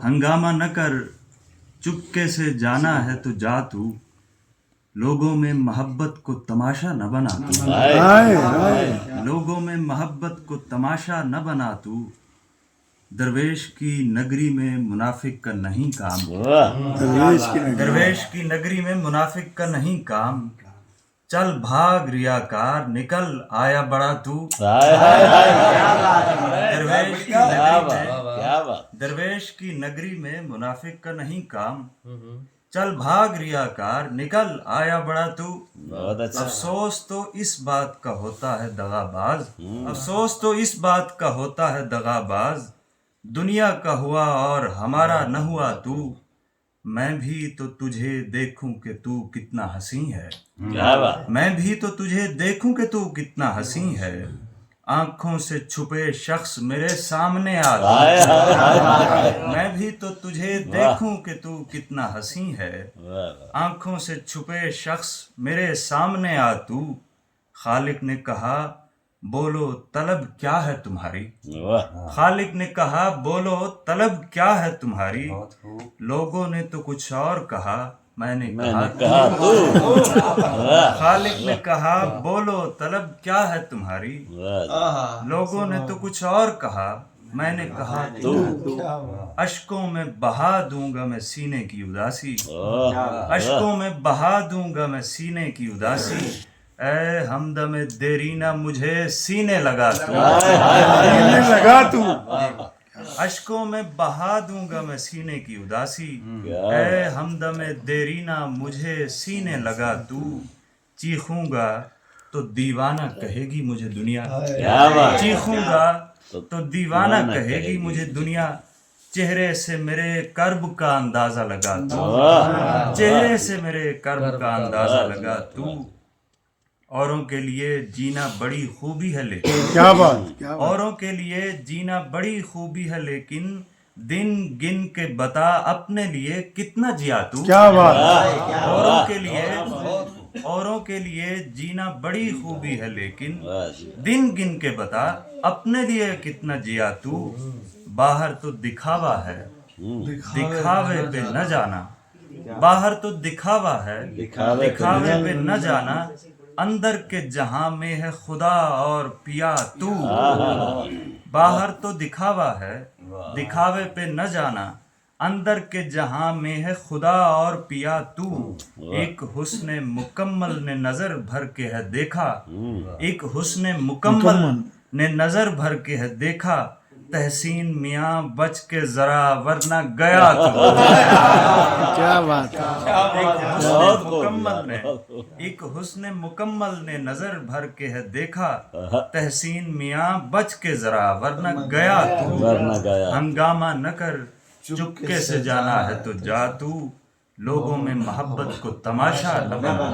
ہنگامہ نہ کر چپکے سے جانا ہے تو جا تو، لوگوں میں محبت کو تماشا نہ بنا تو، لوگوں میں محبت کو تماشا نہ بنا تو، درویش کی نگری میں منافق کا نہیں کام، درویش کی نگری میں منافق کا نہیں کام، چل بھاگ ریاکار نکل آیا بڑا تو، درویش کی نگری میں منافق کا نہیں کام، چل بھاگ ریاکار نکل آیا بڑا تو، افسوس تو اس بات کا ہوتا ہے دغا باز، افسوس تو اس بات کا ہوتا ہے دغا باز، دنیا کا ہوا اور ہمارا نہ ہوا تو، میں بھی تو تجھے دیکھوں کہ تو کتنا حسین ہے، میں بھی تو تجھے دیکھوں کہ تو کتنا حسین ہے، آنکھوں سے چھپے شخص میرے سامنے آ تو، میں بھی تو تجھے دیکھوں کہ تو کتنا حسین ہے، آنکھوں سے چھپے شخص میرے سامنے آ تو، خالق نے کہا بولو طلب کیا ہے تمہاری، خالق نے کہا بولو طلب کیا ہے تمہاری، لوگوں نے تو کچھ اور کہا میں نے کہا تو، خالق نے کہا بولو طلب کیا ہے تمہاری، لوگوں نے تو کچھ اور کہا میں نے کہا تو، اشکوں میں بہا دوں گا میں سینے کی اداسی، اشکوں میں بہا دوں گا میں سینے کی اداسی، اے ہمدم دیرینہ مجھے سینے لگا تو، اشکوں میں بہا دوں گا میں سینے کی اداسی، اے ہمدم دیرینہ مجھے سینے لگا تو، چیخوں گا تو دیوانہ کہے گی مجھے دنیا، چیخوں گا تو دیوانہ کہے گی مجھے دنیا، چہرے سے میرے کرب کا اندازہ لگا تو، چہرے سے میرے کرب کا اندازہ لگا تو، اوروں کے لیے جینا بڑی خوبی ہے لیکن، اوروں کے لیے جینا بڑی خوبی ہے لیکن، دن گن کے بتا اپنے لیے کتنا جیا تو، اوروں کے لیے جینا بڑی خوبی ہے لیکن، دن گن کے بتا اپنے لیے کتنا جیا تو، باہر تو دکھاوا ہے دکھاوے پہ نہ جانا، باہر تو دکھاوا ہے دکھاوے پہ نہ جانا، اندر کے جہاں میں ہے خدا اور پیا تو، باہر تو دکھاوا ہے دکھاوے پہ نہ جانا، اندر کے جہاں میں ہے خدا اور پیا تو، ایک حسن مکمل نے نظر بھر کے ہے دیکھا، ایک حسن مکمل نے نظر بھر کے ہے دیکھا، تحسین میاں بچ کے ذرا ورنہ گیا تو، کیا بات ایک حسن مکمل نے نظر بھر کے ہے دیکھا، تحسین میاں بچ کے ذرا ورنہ گیا تو، ہنگامہ نہ کر چپکے سے جانا ہے تو جا تو، لوگوں میں محبت کو تماشا نہ بنا۔